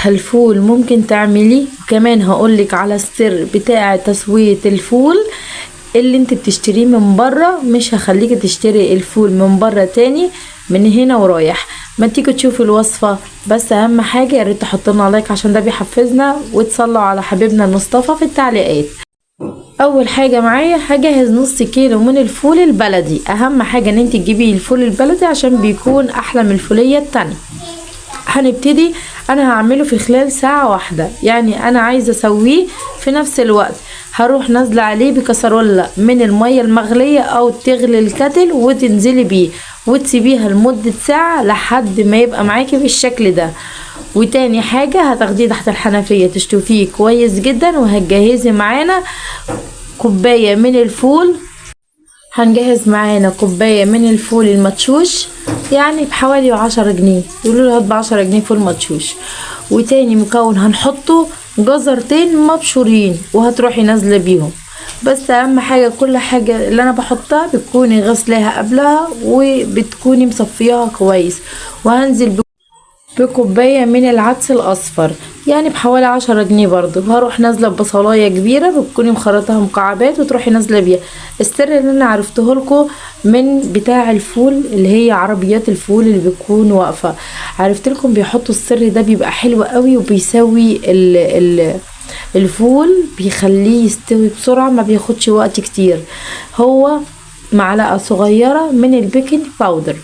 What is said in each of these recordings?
اسهل فول ممكن تعمليه. وكمان هقولك على السر بتاع تسوية الفول اللي انت بتشتريه من بره، مش هخليكي تشتري الفول من بره تاني من هنا ورايح. ما تيجي تشوفوا الوصفة، بس اهم حاجة يا ريت تحطوا لنا لايك عشان ده بيحفزنا، وتصلوا على حبيبنا المصطفى في التعليقات. اول حاجه معايا هجهز نص كيلو من الفول البلدي. اهم حاجه ان انت تجيبي الفول البلدي عشان بيكون احلى من الفوليه التانية. هنبتدي، انا هعمله في خلال ساعه واحده، يعني انا عايزه اسويه في نفس الوقت. هروح نازله عليه بكسرولة من الميه المغليه او تغلي الكتل وتنزلي بيه وتسيبيها لمده ساعه لحد ما يبقى معاكي بالشكل ده. وتاني حاجة هتاخديه تحت الحنفية تشطفيه كويس جدا، وهتجهزي معانا كوباية من الفول. هنجهز معانا كوباية من الفول المدشوش، يعني بحوالي 10 جنيه، يقولوا له هات ب10 جنيه فول مدشوش. وتاني مكون هنحطه جزرتين مبشورين وهتروحي نازلة بيهم. بس اهم حاجة كل حاجة اللي انا بحطها بتكوني غسلاها قبلها وبتكوني مصفياها كويس. وهنزل بكوباية من العدس الأصفر، يعني بحوالي 10 جنيه برضو. هروح نازلة ببصلاية كبيرة بتكوني مخرطها مكعبات وتروحي نازلة بيها. السر اللي انا عرفته لكم من بتاع الفول اللي هي عربيات الفول اللي بيكون واقفة، عرفت لكم بيحطوا السر ده بيبقى حلو قوي وبيسوي الفول، بيخليه يستوي بسرعة ما بياخدش وقت كتير. هو معلقة صغيرة من البيكنج باودر،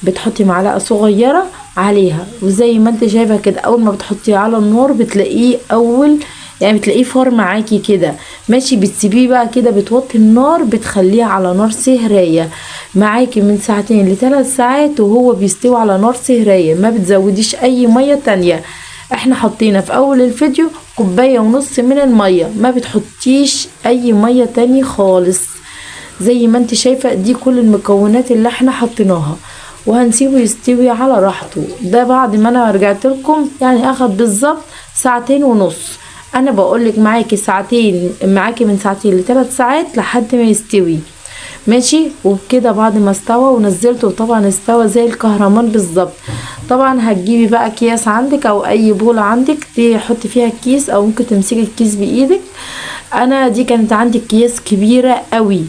بتحطي معلقة صغيرة عليها، وزي ما انت شايفه كده اول ما بتحطيه على النار بتلاقيه يعني بتلاقيه فار معاكي كده ماشي. بتسيبيه بقى كده، بتوطي النار بتخليه على نار سهرية معاكي من 2 ل3 ساعات وهو بيستوي على نار سهرية. ما بتزوديش اي مية تانية. احنا حطينا في اول الفيديو 1.5 كوباية من المية، ما بتحطيش اي مية تاني خالص. زي ما انت شايفة دي كل المكونات اللي احنا حطيناها، وهنسيبه يستوي على راحته. ده بعد ما انا رجعت لكم يعني اخد بالظبط 2.5 ساعة. انا بقولك معاكي معاكي من 2 ل3 ساعات لحد ما يستوي ماشي. وبكده بعد ما استوى ونزلته، طبعا استوى زي الكهرمان بالظبط. طبعا هتجيبي بقى اكياس عندك او اي بولة عندك تحطي فيها الكيس، او ممكن تمسكي الكيس بايدك. انا دي كانت عندي اكياس كبيرة قوي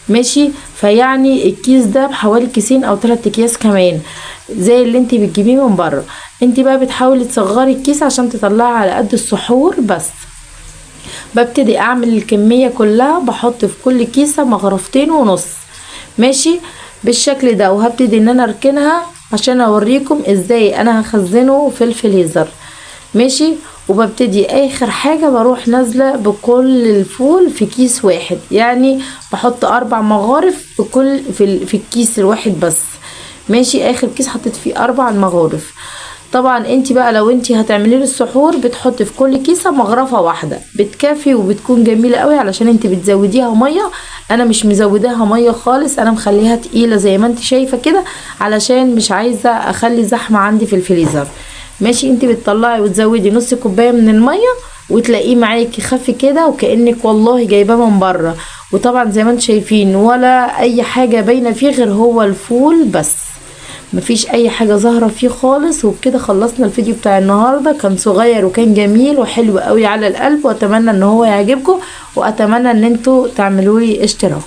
ماشي، فيعني الكيس ده بحوالي كيسين او 3 اكياس كمان زي اللي انت بتجيبيه من بره. انت بقى بتحاولي تصغري الكيس عشان تطلعي على قد السحور بس. ببتدي اعمل الكمية كلها، بحط في كل كيسة 2.5 مغرفتين ماشي بالشكل ده. وهبتدي ان انا اركنها عشان اوريكم ازاي انا هخزنه في الفريزر ماشي. وببتدي اخر حاجة بروح نازلة بكل الفول في كيس واحد، يعني بحط 4 مغارف في الكيس الواحد بس ماشي. اخر كيس حطيت فيه 4 مغارف. طبعا انت بقى لو انت هتعملي السحور بتحطي في كل كيسة مغرفة واحدة بتكفي وبتكون جميلة قوي، علشان انت بتزوديها مية. انا مش مزوداها مية خالص، انا مخليها تقيلة زي ما انت شايفة كده علشان مش عايزة اخلي زحمة عندي في الفريزر ماشي. انت بتطلعي وتزودي نص كوبايه من الميه وتلاقيه معاكي خف كده وكأنك والله جايباه من بره. وطبعا زي ما انتم شايفين ولا اي حاجه باينه فيه غير هو الفول بس، مفيش اي حاجه ظاهره فيه خالص. وبكده خلصنا الفيديو بتاع النهارده، كان صغير وكان جميل وحلو قوي على القلب، واتمنى ان هو يعجبكم، واتمنى ان انتوا تعملوا لي اشتراك.